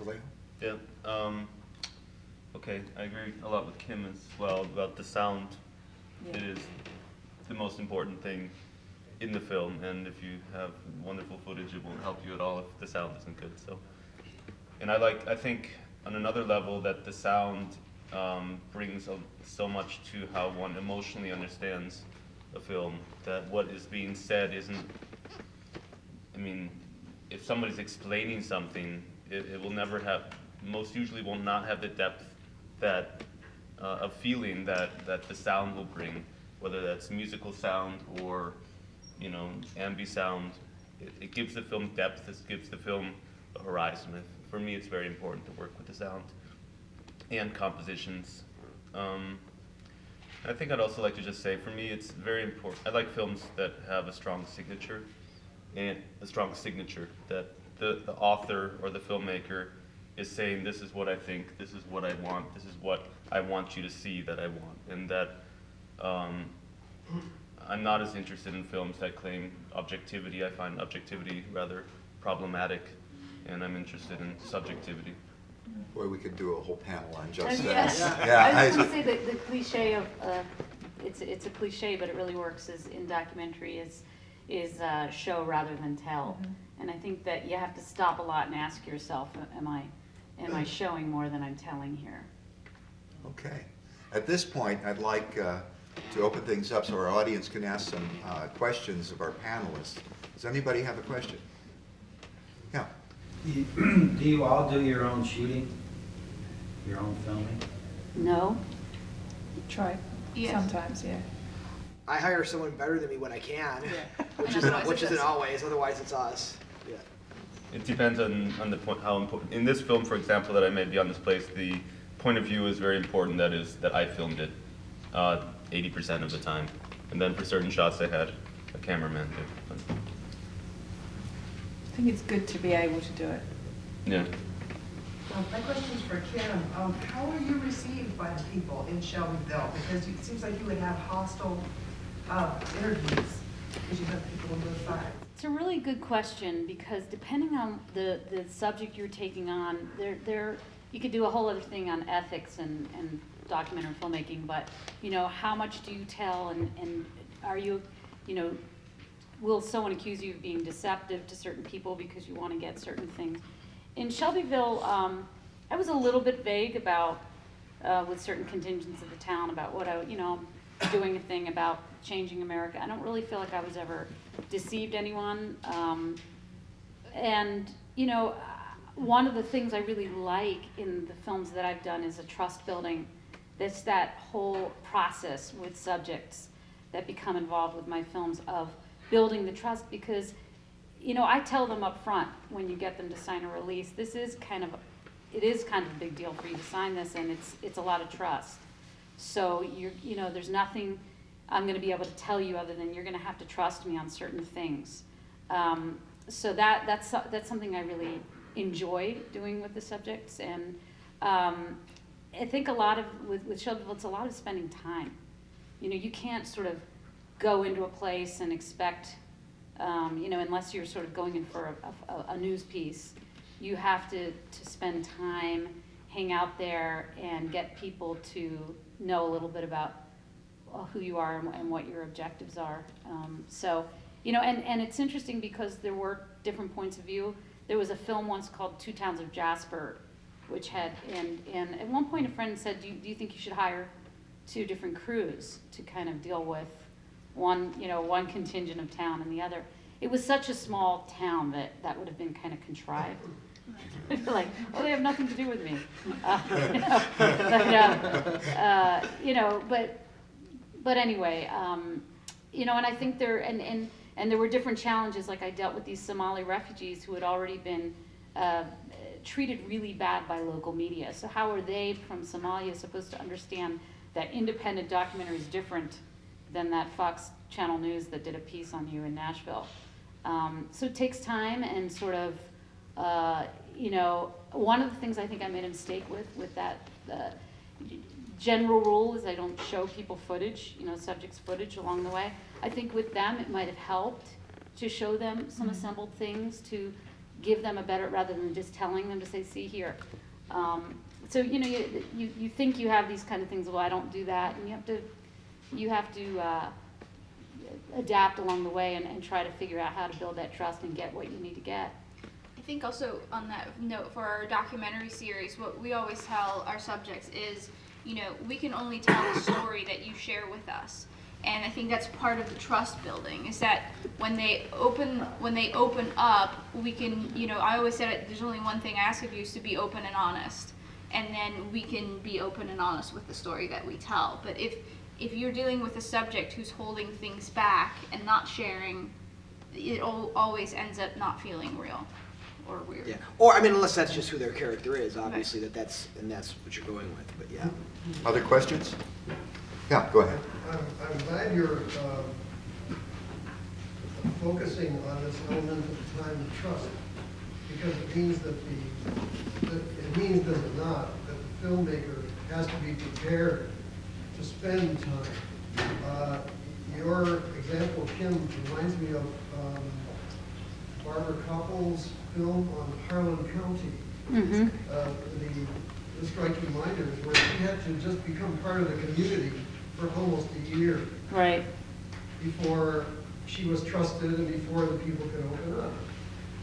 Vallejo? Yeah. Okay, I agree a lot with Kim as well about the sound. Yeah. It is the most important thing in the film, and if you have wonderful footage, it won't help you at all if the sound isn't good. So, and I think on another level that the sound brings so much to how one emotionally understands a film, that what is being said isn't, I mean, if somebody's explaining something, it will never have, most usually will not have the depth that of feeling that the sound will bring, whether that's musical sound or, you know, ambi sound. It gives the film depth, it gives the film a horizon. For me, it's very important to work with the sound and compositions. I think I'd also like to just say, for me, it's very important. I like films that have a strong signature, and a strong signature that the author or the filmmaker is saying, this is what I think, this is what I want, this is what I want you to see that I want. And that I'm not as interested in films that claim objectivity. I find objectivity rather problematic, and I'm interested in subjectivity. Boy, we could do a whole panel on just Yes. that. I was going to say that the cliche of, it's a cliche, but it really works is in documentary is show rather than tell. Mm-hmm. And I think that you have to stop a lot and ask yourself, am I showing more than I'm telling here? Okay. At this point, I'd like to open things up so our audience can ask some questions of our panelists. Does anybody have a question? Yeah. Do you all do your own shooting? Your own filming? No? Try Yes. sometimes, yeah. I hire someone better than me when I can, Yeah. which isn't always. Otherwise, it's us. Yeah. It depends on the point, how important. In this film, for example, that I made Beyond This Place, the point of view is very important. That is, that I filmed it 80% of the time. And then for certain shots, I had a cameraman do. I think it's good to be able to do it. Yeah. My question is for Kim. How are you received by the people in Shelbyville? Because it seems like you would have hostile interviews because you have people on both sides. It's a really good question because depending on the subject you're taking on, you could do a whole other thing on ethics and documentary filmmaking, but you know, how much do you tell and are you, you know, will someone accuse you of being deceptive to certain people because you want to get certain things? In Shelbyville, I was a little bit vague about, with certain contingents of the town about what doing a thing about changing America. I don't really feel like I was ever deceived anyone. And, you know, one of the things I really like in the films that I've done is a trust building. That's that whole process with subjects that become involved with my films of building the trust, because you know, I tell them up front when you get them to sign a release, it is kind of a big deal for you to sign this, and it's a lot of trust. So you know, there's nothing I'm going to be able to tell you other than you're going to have to trust me on certain things. So that's something I really enjoy doing with the subjects, and I think a lot of with Shelbyville, it's a lot of spending time. You know, you can't sort of go into a place and expect. You know, unless you're sort of going in for a news piece, you have to spend time, hang out there, and get people to know a little bit about who you are and what your objectives are. So, you know, and it's interesting because there were different points of view. There was a film once called Two Towns of Jasper, which had, and at one point a friend said, do you think you should hire two different crews to kind of deal with one contingent of town and the other? It was such a small town that would have been kind of contrived. Like, oh, they have nothing to do with me. But anyway, you know, and I think and there were different challenges. Like I dealt with these Somali refugees who had already been treated really bad by local media. So how are they from Somalia supposed to understand that independent documentary is different than that Fox Channel News that did a piece on you in Nashville? So it takes time and sort of, you know, one of the things I think I made a mistake with that general rule is I don't show people footage, you know, subjects footage along the way. I think with them it might have helped to show them some assembled things to give them a better, rather than just telling them to say, see here. So, you know, you think you have these kind of things, well, I don't do that, and you have to adapt along the way and try to figure out how to build that trust and get what you need to get. I think also on that note, for our documentary series, what we always tell our subjects is, you know, we can only tell the story that you share with us. And I think that's part of the trust building, is that when they open up, we can, you know, I always said there's only one thing I ask of you, is to be open and honest. And then we can be open and honest with the story that we tell. But if you're dealing with a subject who's holding things back and not sharing, it always ends up not feeling real or weird. Yeah, or, I mean, unless that's just who their character is, obviously, that's what you're going with, but yeah. Other questions? Yeah, go ahead. I'm glad you're focusing on this element of time and trust, because it means does it not, that the filmmaker has to be prepared to spend time. Your example, Kim, reminds me of Barbara Koppel's film on Harlan County. Mm-hmm. The striking reminders where she had to just become part of the community for almost a year Right. before she was trusted and before the people could open up.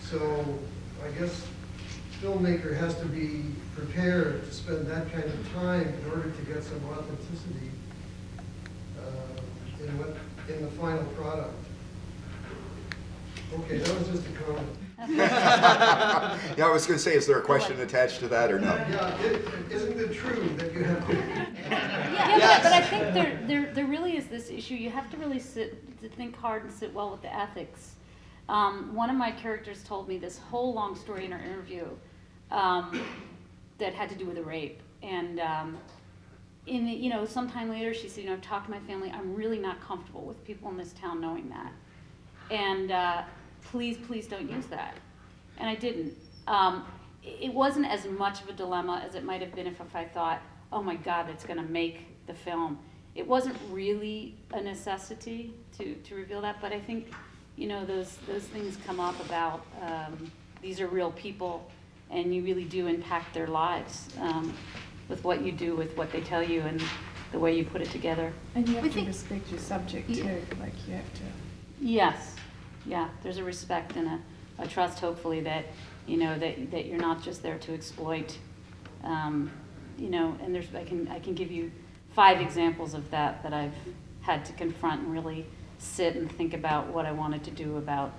So I guess filmmaker has to be prepared to spend that kind of time in order to get some authenticity in the final product. Okay, that was just a comment. Yeah, I was going to say, is there a question attached to that or no? Yeah, isn't it true that you have to? Yeah, Yes. but I think there really is this issue. You have to really think hard and sit well with the ethics. One of my characters told me this whole long story in our interview that had to do with a rape. And sometime later she said, I've talked to my family. I'm really not comfortable with people in this town knowing that. And please don't use that. And I didn't. It wasn't as much of a dilemma as it might have been if I thought, oh my God, that's going to make the film. It wasn't really a necessity to reveal that, but I think, those things come up about these are real people, and you really do impact their lives with what you do, with what they tell you, and the way you put it together. And you have to respect your subject too, like you have to. Yes, yeah, there's a respect and a trust, hopefully, that, that you're not just there to exploit, and I can give you 5 examples of that I've had to confront and really sit and think about what I wanted to do about,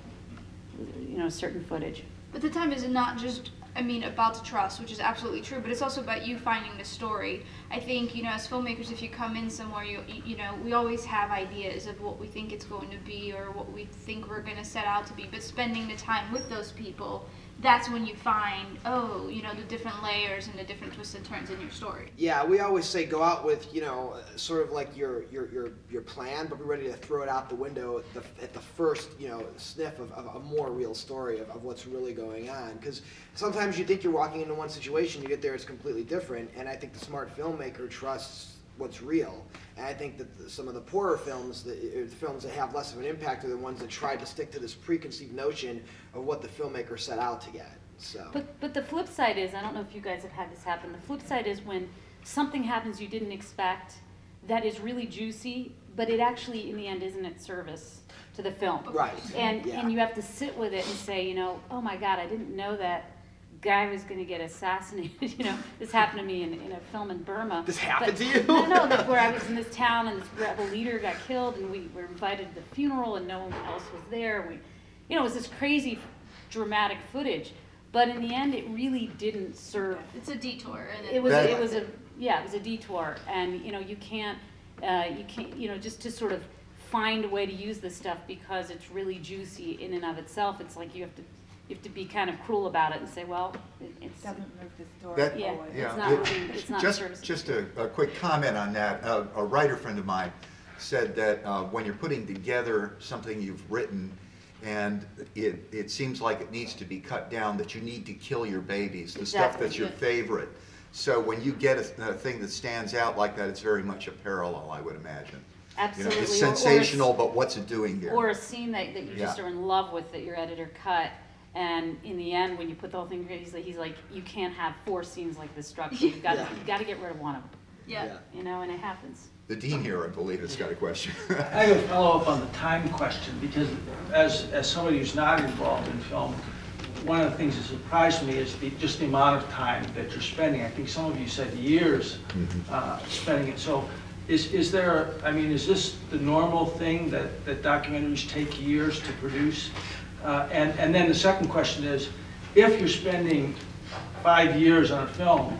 certain footage. But the time is not just, about the trust, which is absolutely true, but it's also about you finding the story. I think, as filmmakers, if you come in somewhere, we always have ideas of what we think it's going to be or what we think we're going to set out to be, but spending the time with those people, that's when you find, the different layers and the different twists and turns in your story. Yeah, we always say go out with, sort of like your plan, but be ready to throw it out the window at the first, sniff of a more real story of what's really going on. Because sometimes you think you're walking into one situation, you get there, it's completely different. And I think the smart filmmaker trusts what's real. And I think that some of the poorer films, the films that have less of an impact, are the ones that try to stick to this preconceived notion of what the filmmaker set out to get. So. But the flip side is, I don't know if you guys have had this happen, the flip side is when something happens you didn't expect that is really juicy, but it actually, in the end, isn't at service to the film. Right. And yeah. and you have to sit with it and say, oh my God, I didn't know that guy was going to get assassinated. This happened to me in a film in Burma. This happened to you? No, that's where I was in this town and this rebel leader got killed, and we were invited to the funeral and no one else was there. It was this crazy dramatic footage, but in the end it really didn't serve. It's a detour. And It was a detour, and you can't just to sort of find a way to use this stuff because it's really juicy in and of itself. It's like you have to be kind of cruel about it and say, well, It doesn't move the story That- forward. it's not Just service. a quick comment on that. A writer friend of mine said that when you're putting together something you've written and it seems like it needs to be cut down, that you need to kill your babies, the stuff Exactly, that's your yeah. favorite. So when you get a thing that stands out like that, it's very much a parallel, I would imagine. Absolutely. It's Or a sensational, but what's it doing here? Or a scene that you just Yeah. are in love with that your editor cut, And in the end, when you put the whole thing together, he's like, you can't have 4 scenes like this structure. You got to get rid of one of them. Yeah. You know, and it happens. The dean here, I believe, has got a question. I have a follow-up on the time question, because as somebody who's not involved in film, one of the things that surprised me is just the amount of time that you're spending. I think some of you said years spending it. So is there, I mean, is this the normal thing that documentaries take years to produce? And then the second question is, if you're spending 5 years on a film,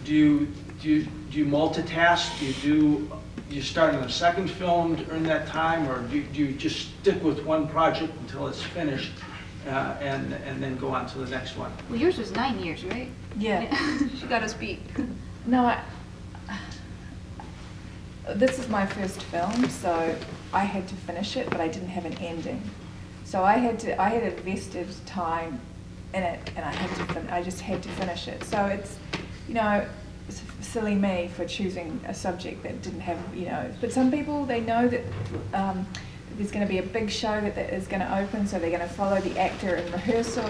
do you multitask? Do you start on a second film during that time, or do you just stick with one project until it's finished and then go on to the next one? Well, yours was 9 years, right? Yeah. She got us beat. No, this is my first film, so I had to finish it, but I didn't have an ending. So I had invested time in it, and I just had to finish it. So it's, you know, it's silly me for choosing a subject that didn't have, you know, but some people, they know that there's going to be a big show that is going to open, so they're going to follow the actor in rehearsal,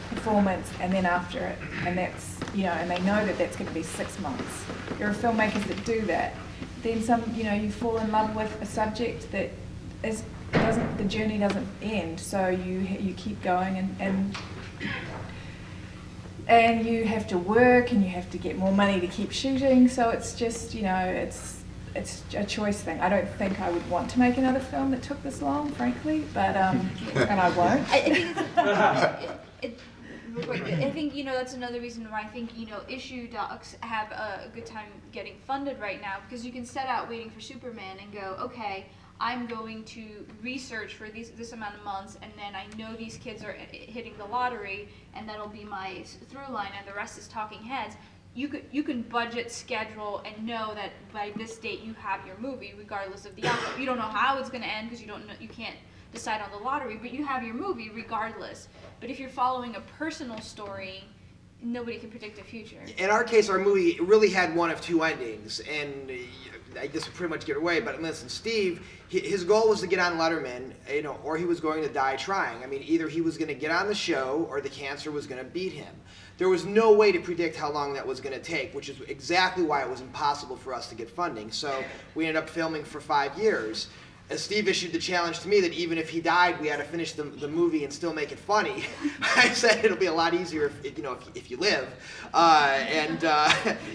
performance, and then after it, and that's, you know, and they know that that's going to be 6 months. There are filmmakers that do that. Then some, you know, you fall in love with a subject that the journey doesn't end, so you keep going, and you have to work, and you have to get more money to keep shooting, so it's just, you know, it's a choice thing. I don't think I would want to make another film that took this long, frankly, but and I won't. I think, you know, that's another reason why I think, you know, issue docs have a good time getting funded right now, because you can set out waiting for Superman and go, okay, I'm going to research for this amount of months, and then I know these kids are hitting the lottery, and that'll be my through line, and the rest is talking heads. You can budget, schedule, and know that by this date you have your movie, regardless of the outcome. You don't know how it's going to end because you can't decide on the lottery, but you have your movie regardless. But if you're following a personal story, nobody can predict the future. In our case, our movie really had one of 2 endings, and I just would pretty much get away. But listen, Steve, his goal was to get on Letterman, you know, or he was going to die trying. I mean, either he was going to get on the show, or the cancer was going to beat him. There was no way to predict how long that was going to take, which is exactly why it was impossible for us to get funding. So we ended up filming for 5 years. Steve issued the challenge to me that even if he died, we had to finish the movie and still make it funny. I said it'll be a lot easier if you live,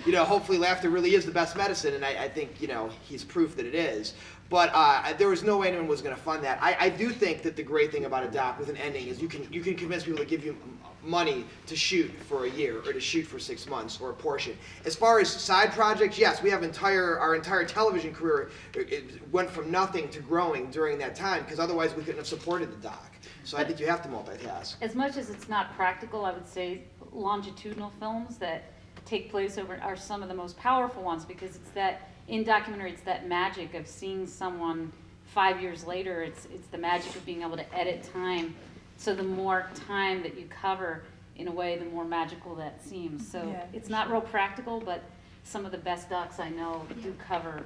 you know, hopefully laughter really is the best medicine, and I think, you know, he's proof that it is. But there was no way anyone was going to fund that. I do think that the great thing about a doc with an ending is you can convince people to give you money to shoot for a year, or to shoot for 6 months, or a portion. As far as side projects, yes, we have our entire television career, it went from nothing to growing during that time, because otherwise we couldn't have supported the doc. So I think you have to multitask. As much as it's not practical, I would say longitudinal films that take place over are some of the most powerful ones, because it's that, in documentary, it's that magic of seeing someone 5 years later. It's the magic of being able to edit time. So the more time that you cover, in a way, the more magical that seems. So Yeah, it's for not sure. real practical, but some of the best docs I know do cover